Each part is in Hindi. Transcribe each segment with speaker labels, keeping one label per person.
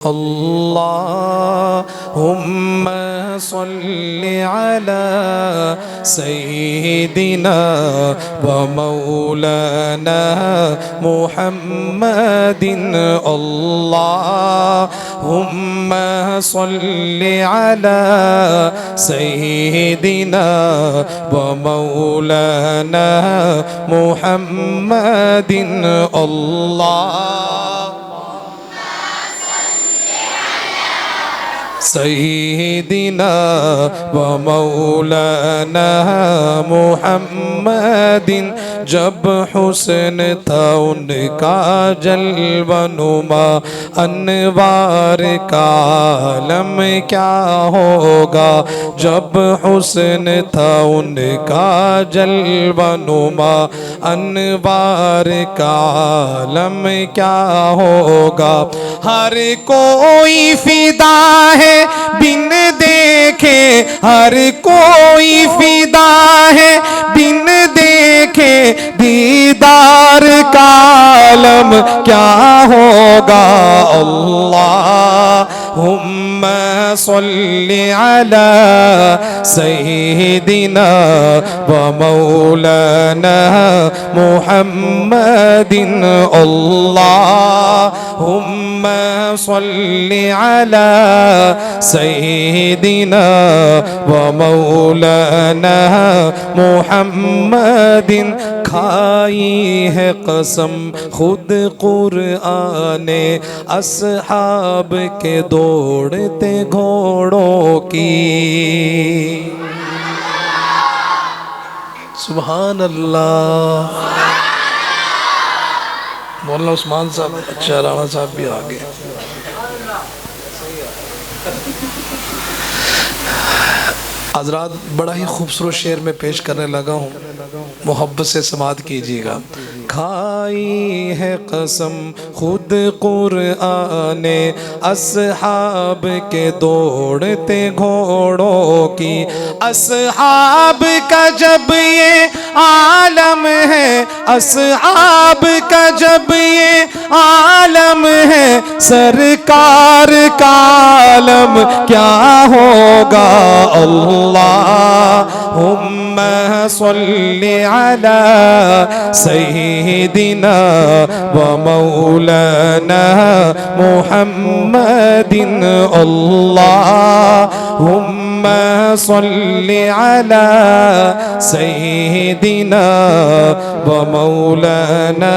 Speaker 1: अल्लाहुम्मा सल्लि अला सय्यिदिना व मौलाना मुहम्मदिन। अल्लाहुम्मा सल्लि अला सय्यिदिना व मौलाना मुहम्मदिन। सय्यिदिना व मौलाना मुहम्मदिन। जब हुस्न था उनका जलवनुमा अनवार का आलम क्या होगा। जब हुस्न था उनका जलवनुमा अनवार का आलम क्या होगा। हर कोई फिदा है बिन देखे, हर कोई फिदा है बिन देखे। दीदार का आलम क्या होगा। अल्लाहुम्मा सल्लि अला सय्यिदिना व मौलाना मुहम्मदिन। अल्लाहुम्मा सल्लि अला सय्यिदिना व मौलाना मुहम्मदिन। खाई है कसम खुद कुरआने अस्हाब के दौड़ते घोड़ों की। सुभान अल्लाह। मौलाना उस्मान साहब, अच्छा राणा साहब भी आ गए। हज़रात, बड़ा ही खूबसूरत शेर में पेश करने लगा हूँ, मोहब्बत से समाअत कीजिएगा। खाई है कसम खुद कुरआने अस्हाब के दौड़ते घोड़ों की। अस्हाब का जब ये आलम है, अस्हाब का जब ये आलम है, सरकार का आलम क्या होगा। अल्लाहुम्मा सल्लि अला सय्यिदिना व मौलाना मुहम्मदिन। अल्लाहुम्मा सल्लि अला सय्यिदिना व मौलाना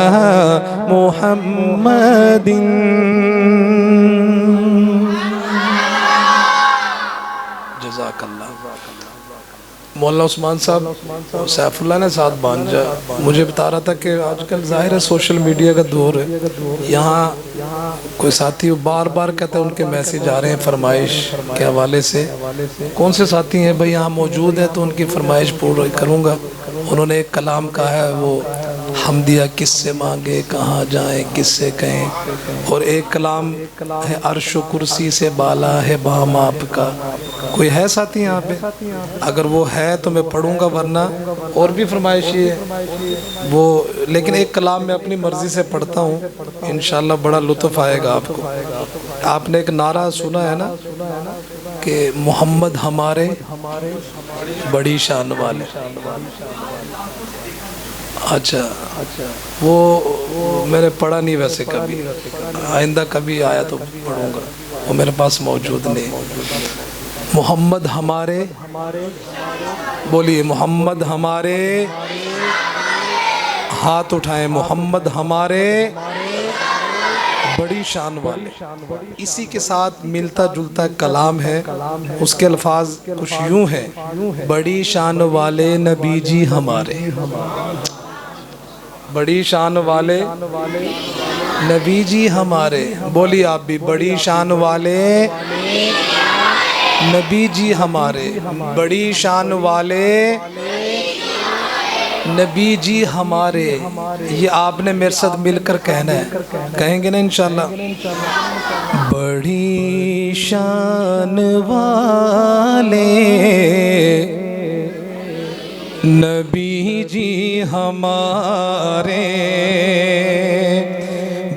Speaker 1: मुहम्मदिन। जज़ाकल्लाह। मौलाना उस्मान साहब सैफुल्लाह ने साथ भांजा मुझे बता रहा था कि आजकल जाहिर है सोशल मीडिया का दौर है। यहाँ कोई साथी बार बार कहते हैं उनके मैसेज आ रहे हैं फरमाइश के हवाले से। कौन से साथी हैं भाई यहाँ मौजूद हैं तो उनकी फरमाइश पूरी करूँगा। उन्होंने एक कलाम कहा है, वो हमदिया किससे मांगे कहाँ जाएं किससे कहें। और एक कलाम है अर्श कुर्सी से बाला है बाम आपका। कोई है साथी यहाँ पे? अगर वो है तो मैं पढ़ूंगा, वरना और भी फरमाइश है वो। लेकिन एक कलाम मैं अपनी मर्जी से पढ़ता हूँ, इंशाल्लाह बड़ा लुत्फ़ आएगा आपको। आपने एक नारा सुना है ना कि मोहम्मद हमारे बड़ी शान वाले। अच्छा, वो मैंने पढ़ा नहीं वैसे कभी, आइंदा कभी आया तो पढ़ूंगा, वो मेरे पास मौजूद नहीं। मोहम्मद हमारे, बोलिए मोहम्मद हमारे, हाथ उठाएं। मोहम्मद हमारे बड़ी शान वाले। इसी के साथ मिलता जुलता कलाम है, उसके अल्फाज कुछ यूं हैं। बड़ी शान वाले नबी जी हमारे, बड़ी शान वाले नबी जी हमारे। बोलिए आप भी, बड़ी शान वाले नबी जी हमारे, बड़ी शान वाले नबी जी हमारे। ये आपने मेरे साथ मिलकर कहना है, कहेंगे ना इंशाल्लाह। बड़ी शान वाले नबी जी हमारे,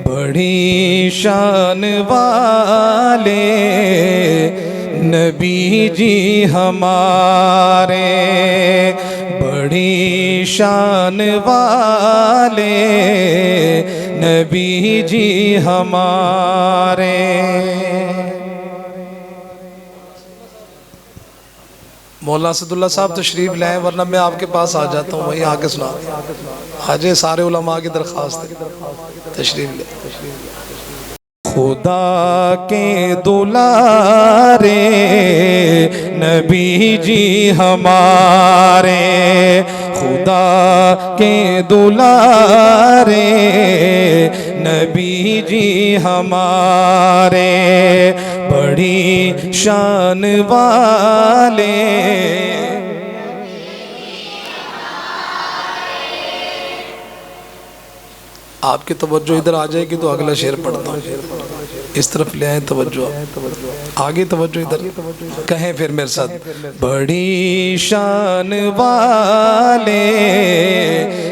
Speaker 1: बड़ी बड़ी शान वाले नबी जी हमारे, बड़ी शान वाले नबी जी हमारे। मौलाना असदुल्ला साहब तशरीफ लाएं, वरना मैं आपके पास आ जाता हूँ, वहीं आके सुना हाजे सारे उलमा की दरख्वास्त है, तशरीफ ले। खुदा के दुलारे नबी जी हमारे, खुदा के दुलारे नबी जी हमारे, बड़ी शान वाले। आपकी तवज्जो इधर आ जाएगी तो अगला शेर पढ़ता हूँ, इस तरफ ले आए तवज्जो, आगे तवज्जो इधर कहें फिर मेरे साथ। बड़ी शान वाले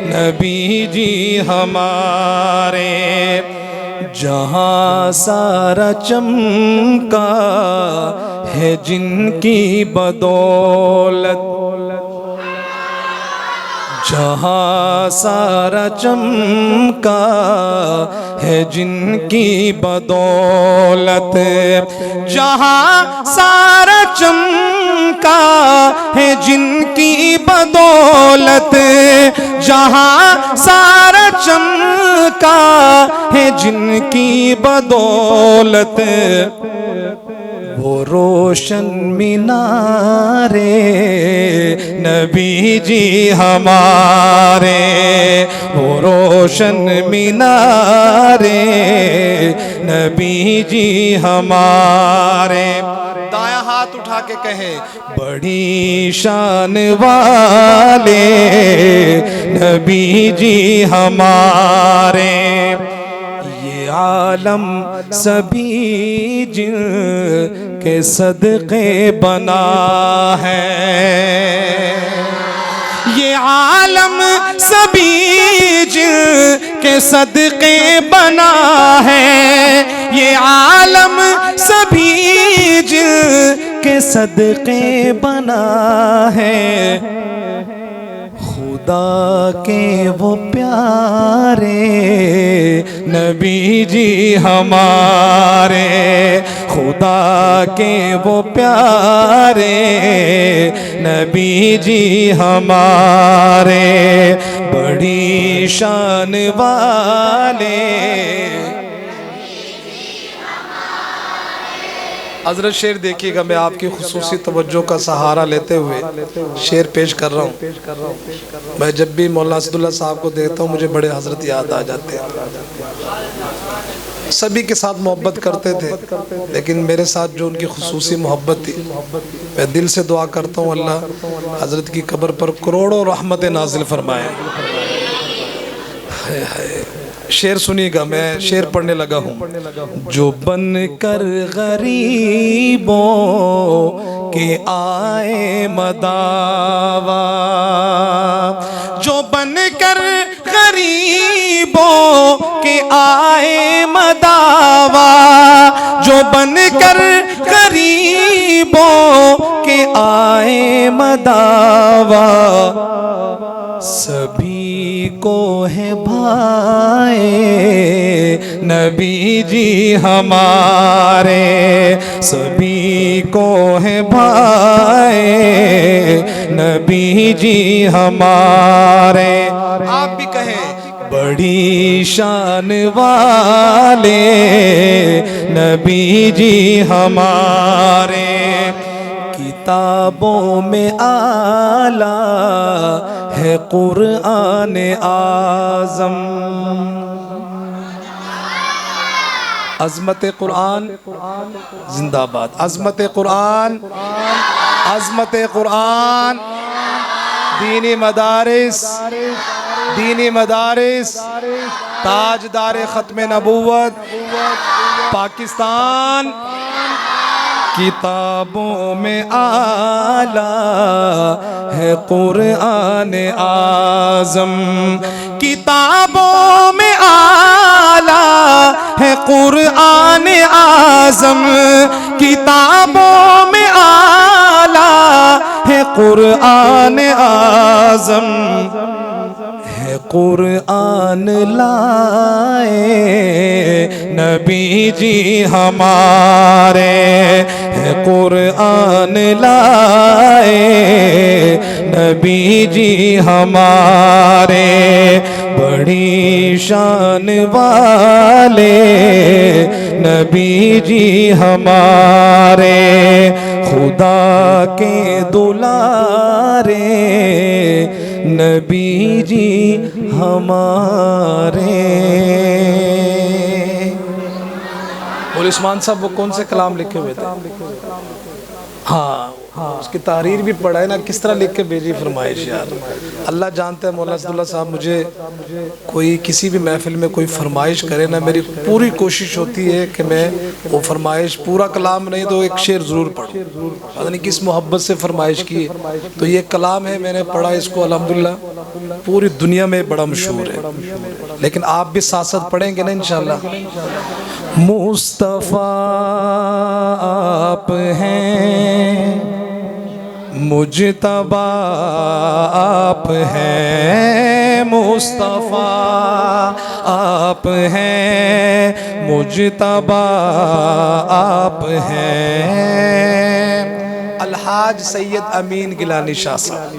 Speaker 1: नबी जी हमारे, जहाँ सारा चमका है जिनकी बदौलत, जहाँ सारा चमका है जिनकी बदौलत, जहाँ सारा चमका है जिनकी बदौलत, जहाँ सारा चमका है जिनकी बदौलत, वो रोशन मीनारे नबी जी हमारे, वो रोशन मीनारे नबी जी हमारे। दायां हाथ उठा के कहें, बड़ी शान वाले नबी जी हमारे, ये आलम सभी जिन के सदक़े बना है, ये आलम सभी जिन के सदक़े बना है, ये आलम सभी जिन के सदक़े बना है। खुदा के वो प्यारे नबी जी हमारे, खुदा के वो प्यारे नबी जी हमारे, बड़ी शान वाले। हजरत शेर देखिएगा, मैं आपकी खुसूसी तवज्जो का सहारा लेते हुए शेर पेश कर रहा हूँ। मैं जब भी मौलाना असदुल्ला साहब को देखता हूँ मुझे बड़े हजरत याद आ जाते हैं। सभी के साथ मोहब्बत करते थे, लेकिन मेरे साथ जो उनकी खुसूसी मोहब्बत थी, मैं दिल से दुआ करता हूँ अल्लाह हजरत की कब्र पर करोड़ों रहमतें नाजिल फरमाए। शेर सुनिएगा, मैं शेर पढ़ने लगा हूँ। जो बन कर गरीबों के आए मदावा, जो बन कर गरीबों के आए मदावा, जो बन कर गरीबों के आए मदावा, सभी को है भाई नबी जी हमारे, सभी को है भाई नबी जी हमारे। आप भी कहें, बड़ी शान वाले नबी जी हमारे, किताबों में आला है कुरान आज़म। अज़मत कुरान जिंदाबाद, अज़मत कुरान, अज़मत कुरान। दीनी मदारिस, दीनी मदारिस, ताजदार ख़त्म नबूवत पाकिस्तान। किताबों में आला है कुरान आज़म, किताबों में आला
Speaker 2: आला है कुरान आज़म, किताबों में आला है कुरान आज़म, है कुरान लाए नबी जी हमारे, है कुरान लाए नबी जी हमारे, बड़ी शान वाले नबी जी हमारे, खुदा के दुलारे नबी जी हमारे।
Speaker 1: और उस्मान साहब वो कौन से कलाम लिखे हुए थे? हाँ, उसकी तारीर भी पढ़ा है ना, किस तरह लिख के भेजी फरमाइश यार। अल्लाह जानता है मौलाना असदुल्ला साहब, मुझे कोई किसी भी महफिल में कोई फरमाइश करे ना, मेरी पूरी कोशिश होती है कि मैं वो फरमाइश, पूरा कलाम नहीं तो एक शेर ज़रूर पढ़ूँ। पता नहीं किस मोहब्बत से फरमाइश की है। तो ये कलाम है, मैंने पढ़ा इसको, अल्हम्दुलिल्लाह पूरी दुनिया में बड़ा मशहूर है। लेकिन आप भी साथ साथ पढ़ेंगे ना इंशाल्लाह।
Speaker 2: मुस्तफ़ा आप हैं, मुजतबा आप हैं, मुस्तफ़ा आप हैं, मुजतबा आप हैं।
Speaker 1: अलहाज सैयद अमीन गिलानी शाह साहब,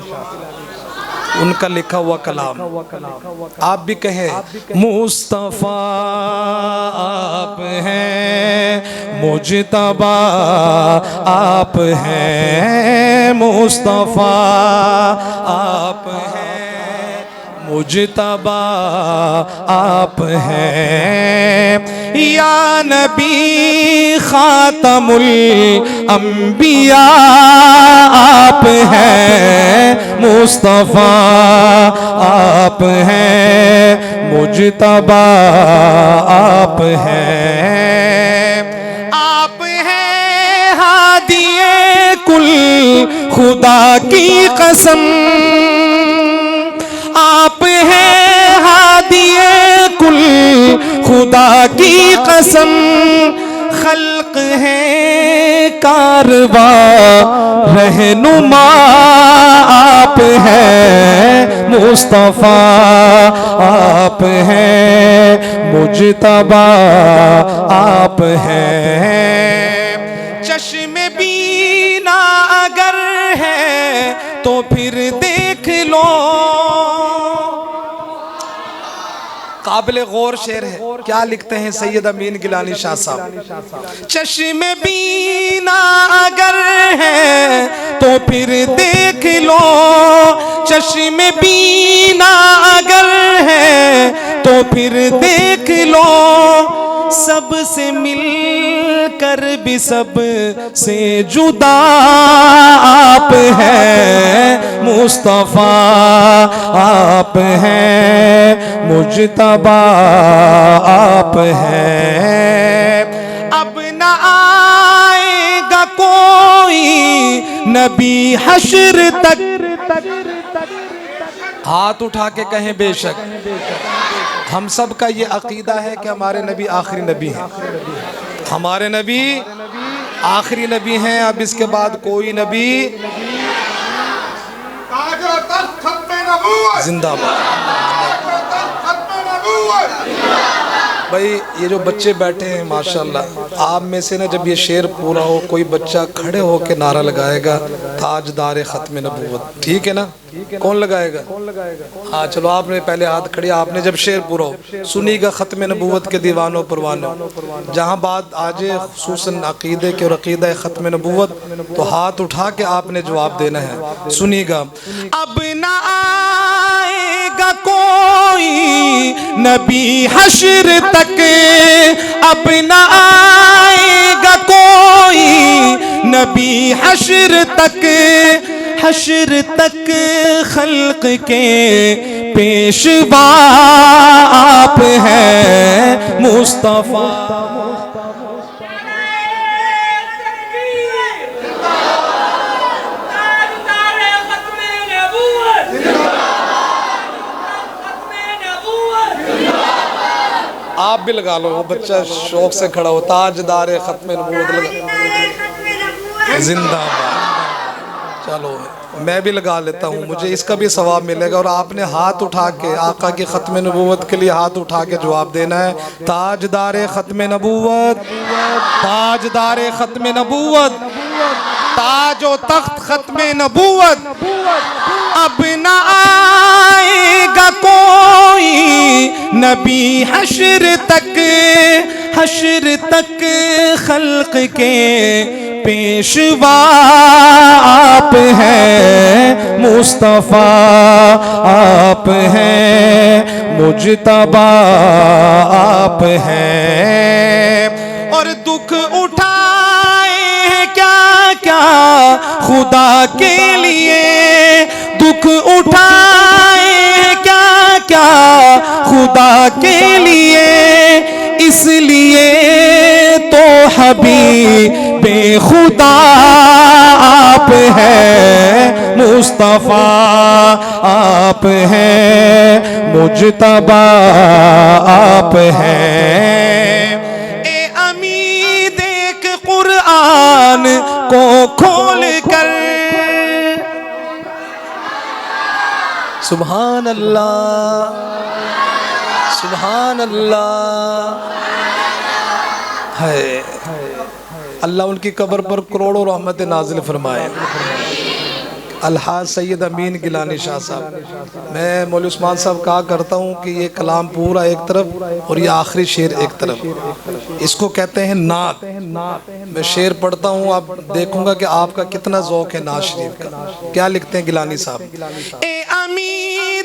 Speaker 1: उनका लिखा हुआ कलाम, आप भी कहें।
Speaker 2: मुस्तफ़ा आप हैं, मुजतबा आप हैं, मुस्तफ़ा आप हैं, मुजतबा आप हैं, या नबी खातमुल अंबिया आप हैं, मुस्तफ़ा आप हैं, मुजतबा आप हैं, आप हैं हादिए कुल खुदा की कसम, आप हैं हादिए कुल खुदा की कसम, खल्क है कारवा रहनुमा आप हैं, मुस्तफ़ा आप हैं, मुजतबा आप हैं। चश्मे बीना अगर है तो फिर देख लो,
Speaker 1: काबिल गौर शेर है। क्या लिखते हैं सैयद अमीन गिलानी शाह साहब?
Speaker 2: चश्मे बीना अगर है तो फिर देख लो, चश्मे बीना अगर है तो फिर देख लो, सबसे मिल कर भी सब से जुदा आप हैं, मुस्तफ़ा आप हैं, मुजतबा आप हैं। अब न आएगा कोई नबी हश्र तक,
Speaker 1: हाथ उठा के कहें बेशक। हम सब का ये अकीदा है कि हमारे नबी आखिरी नबी हैं, हमारे नबी आखिरी नबी हैं। अब इसके बाद कोई नबी जिंदाबाद। भाई ये जो बच्चे बैठे हैं माशाल्लाह, आप में से ना जब ये शेर पूरा हो कोई बच्चा खड़े होके नारा लगाएगा ताजदार खत्म नबूवत, ठीक है ना? कौन लगाएगा? हाँ चलो, आपने पहले हाथ खड़ी, आपने जब शेर पूरा हो सुनीगा खत्म नबूवत के दीवानों परवानों, जहाँ बात आज खुसूसन अकीदे के और अकीदा खत्म नबूवत, तो हाथ उठा के आपने जवाब देना है। सुनीगा।
Speaker 2: अब न आएगा कोई नबी हश्र तक, अब न आएगा कोई नबी हश्र तक, हश्र तक खल्क के पेशवा आप हैं, मुस्तफ़ा।
Speaker 1: आप भी लगा लो, वो बच्चा शौक से खड़ा हो, ताजदार खत्म नबूवत लगा, जिंदाबाद। चलो मैं भी लगा लेता हूँ, मुझे इसका भी सवाब मिलेगा। और आपने हाथ उठा के आका की खत्म नबूवत के लिए हाथ उठा के जवाब देना है, ताजदार खत्म नबूवत, ताजदार खत्म नबूवत, ताजो तख्त खत्म नबूवत, अब न आएगा कोई नबी हश्र तक खल्क के पेशवा आप हैं, मुस्तफ़ा आप हैं, मुजतबा आप हैं। और दुख उठाए हैं क्या क्या खुदा के लिए, दुख उठाए हैं क्या क्या खुदा के लिए, इसलिए तो हबीबे खुदा आप हैं, मुस्तफ़ा आप हैं, मुजतबा आप हैं। ए अमी देख कुरान को खोल कर, सुभान अल्लाह सुभान अल्लाह है। अल्लाह उनकी कब्र पर करोड़ों रहमत नाजिल फरमाए। अलहाज सैयद अमीन गिलानी शाह साहब, मैं मौलवी उस्मान साहब कहा करता हूँ कि ये कलाम पूरा एक तरफ और ये आखिरी शेर एक तरफ, इसको कहते हैं नात। मैं शेर पढ़ता हूँ, आप देखूंगा कि आपका कितना ज़ौक़ है नात शरीफ का। क्या लिखते हैं गिलानी साहब, ए अमी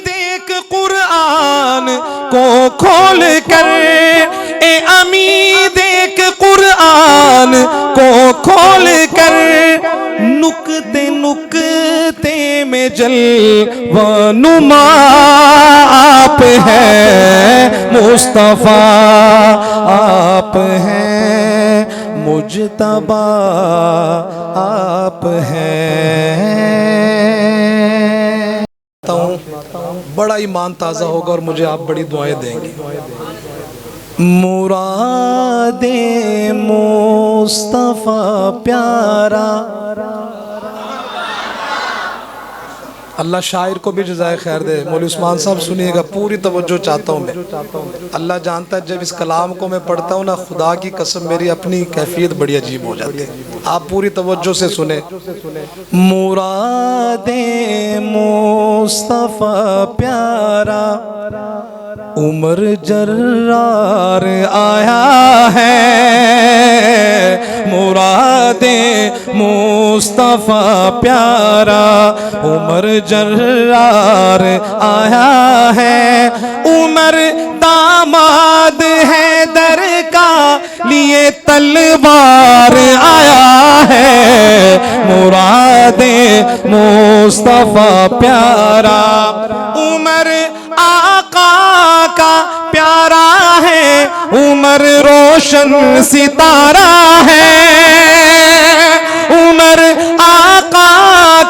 Speaker 1: देख कुरान को खोल कर, ए अमी देख कुरान को खोल कर, नुक्ते नुक्ते में जलवानुमा आप हैं, मुस्तफ़ा आप हैं, मुजतबा आप हैं। बड़ा ईमान ताज़ा होगा और मुझे आप बड़ी दुआएं देंगे। मुरादे मुस्तफ़ा प्यारा, अल्लाह शायर को भी जज़ाए खैर दे। मौलवी उस्मान साहब सुनिएगा, पूरी तवज्जो चाहता हूँ मैं। अल्लाह जानता है जब इस कलाम को मैं पढ़ता हूँ ना, खुदा की कसम मेरी अपनी कैफियत बड़ी अजीब हो जाती है। आप पूरी तवज्जो से सुने। मुरादे मुस्तफ़ा प्यारा, उमर जर्रार आया है, मुरादे मुस्तफ़ा प्यारा, उमर जर्रार आया है, उमर दामाद है दर का लिए तलवार आया है, मुरादे मुस्तफ़ा प्यारा, उमर आका का प्यारा है, उमर रोशन सितारा है, उमर आका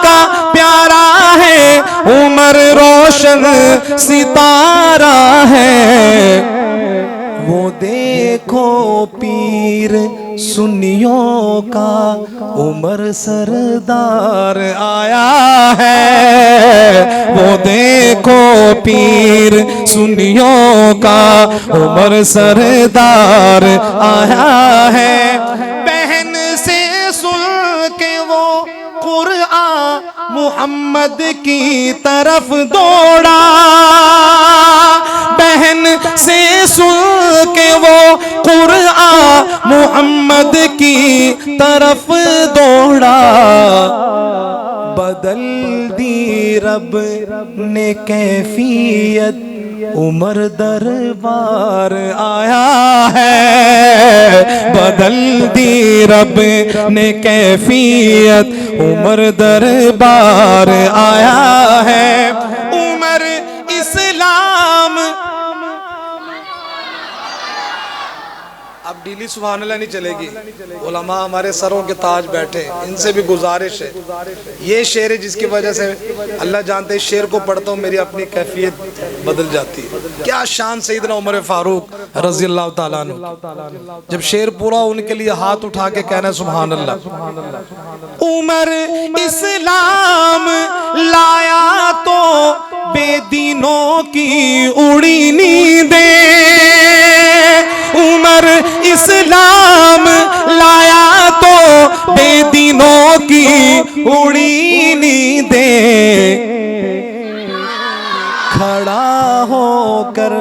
Speaker 1: का प्यारा है, उमर रोशन सितारा है। वो देखो पीर सुन्नियों का उमर सरदार आया है, वो देखो पीर सुन्नियों का उमर सरदार आया है। बहन से सुन के वो कुरान मुहम्मद की तरफ दौड़ा, बहन से सुन के वो कुरान मुहम्मद की तरफ दौड़ा, बदल दी रब ने कैफियत, उमर दरबार आया है, बदल दी रब ने कैफियत, उमर दरबार आया है। उमर इस्लाम, अब डीली सुभान अल्लाह नहीं चलेगी, उलमा हमारे सरों के ताज बैठे, इनसे भी गुजारिश है। ये शेर है जिसकी वजह से अल्लाह जानते, शेर को पढ़ता हूँ मेरी अपनी कैफियत बदल जाती है। क्या शान सैयदना उमर फारूक रज़ी अल्लाह ताला अन्हु, जब शेर पूरा उनके लिए हाथ उठा के कहना सुभान अल्लाह।
Speaker 2: उमर इस्लाम लाया तो बेदीनों की उड़ी नींदें, उमर इस्लाम लाया तो बेदीनों की उड़ी नींदें। खड़ा होकर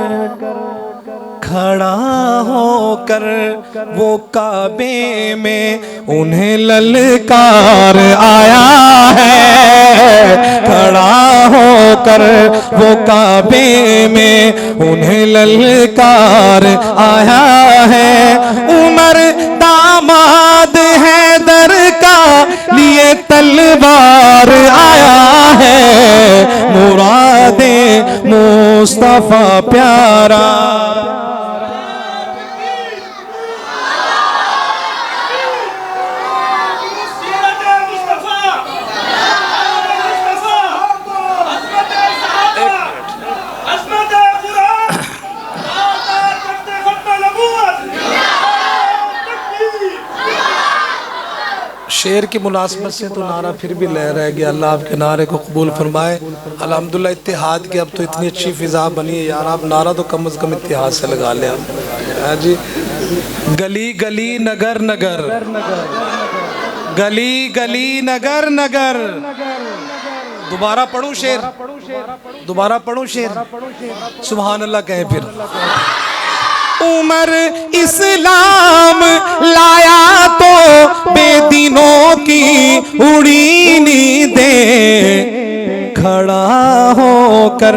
Speaker 2: वो काबे में उन्हें ललकार आया है। खड़ा होकर वो काबे में उन्हें ललकार आया है। उमर दामाद हैदर का लिए तलवार आया है। मुरादे मुस्तफा प्यारा,
Speaker 1: शेर की मुनासबत से तो नारा फिर भी लह रह गया। अल्लाह आपके नारे को कबूल फरमाए। अल्हम्दुलिल्लाह इत्तेहाद की अब तो इतनी अच्छी फ़िज़ा बनी है यार, आप नारा तो कम से कम इत्तेहाद से लगा लें आप जी। गली गली नगर नगर, गली गली नगर नगर। दोबारा पढ़ूं शेर, दोबारा पढ़ूं शेर, सुभान अल्लाह कहें फिर।
Speaker 2: उमर इस्लाम लाया तो बेदीनों की उड़ी नींदें। खड़ा होकर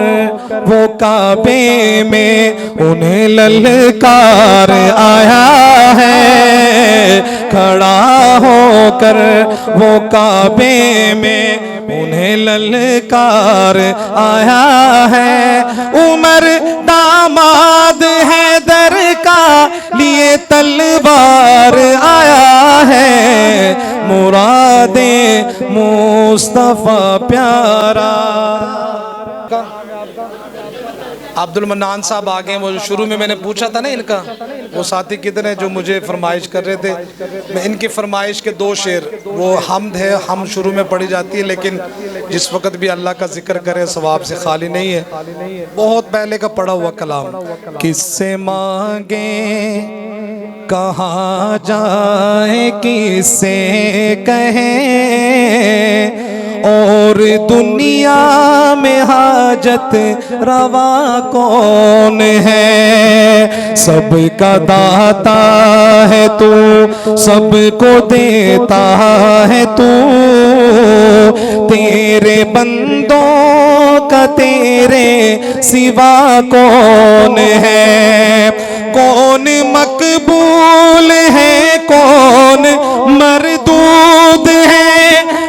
Speaker 2: वो काबे में उन्हें ललकार आया है। खड़ा होकर वो काबे में उन्हें ललकार आया है। उमर दामाद हैदर का लिए तलवार आया है। मुरादे मुस्तफा प्यारा।
Speaker 1: अब्दुल मन्नान साहब आ गए। वो शुरू में मैंने पूछा था ना इनका, वो साथी कितने जो मुझे फरमाइश कर रहे थे, मैं इनकी फरमाइश के दो शेर, वो हमद है, हम शुरू में पढ़ी जाती है, लेकिन जिस वक्त भी अल्लाह का जिक्र करे सवाब से खाली नहीं है। बहुत पहले का पढ़ा हुआ कलाम।
Speaker 2: किससे मांगे कहाँ जाए, किससे कहें, और दुनिया में हाजत रवा कौन है। सबका दाता है तू, सबको देता है तू। तेरे बंदों का तेरे सिवा कौन है। कौन मकबूल है, कौन मरदूद है।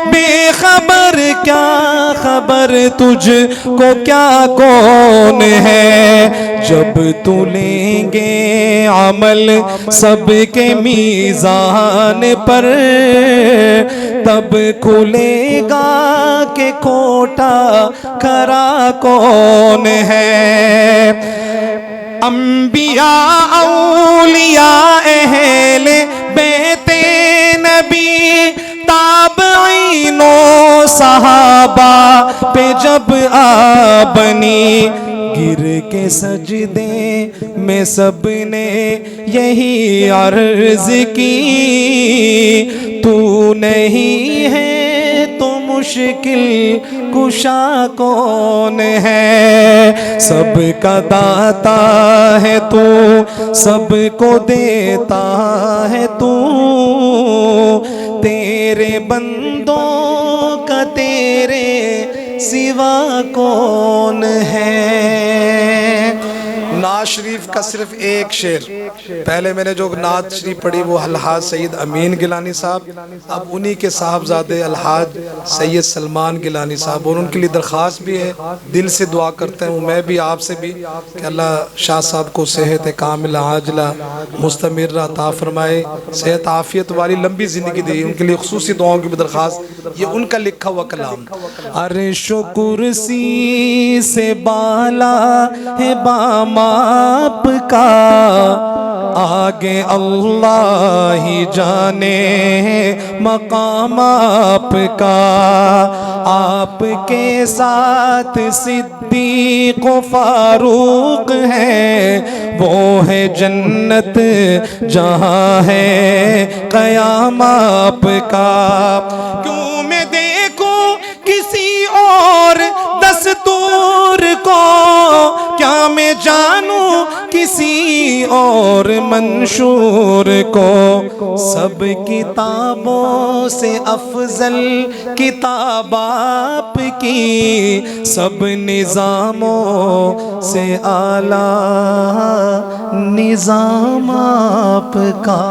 Speaker 2: बेखबर क्या खबर तुझको क्या कौन है। जब तू लेंगे अमल सबके मीज़ान पर, तब खुलेगा के खोटा खरा कौन है। अंबिया औलिया अहले बेते नबी ताबईनो सहाबा पे जब आ बनी, गिर के सजदे में सबने यही अर्ज की। तू नहीं है तो मुश्किल कुशा कौन है। सबका दाता है तू, सबको देता है तू। तेरे बंदों का तेरे सिवा कौन है।
Speaker 1: नाज नात शरीफ का सिर्फ एक शेर, पहले मैंने जो नात शरीफ पढ़ी वो अलहाज सैयद अमीन गिलानी साहब, अब उन्हीं के साहबजादे अलहाज सैयद सलमान गिलानी साहब, और उनके लिए दरख्वास्त भी है, दिल से दुआ करते हूँ मैं भी आपसे भी कि अल्लाह शाह साहब को सेहत कामिला आजला मुस्तमिर अता फरमाए, सेहत आफियत वाली लंबी ज़िंदगी दे। उनके लिए खुसूसी दुआओं की भी दरख्वास्त, ये उनका लिखा हुआ कलाम।
Speaker 2: अर्श कुर्सी से बाला है बामाप का, आगे अल्लाह ही जाने मकाम आपका। आपके साथ सिद्दीक़ व फारूक है, वो है जन्नत जहाँ है क़याम आपका। क्यों मैं देखूं किसी और दस्तूर को, क्या मैं जानूं किसी और मंशूर को। सब किताबों से अफजल किताब आपकी, सब निज़ामों से आला निज़ाम आपका।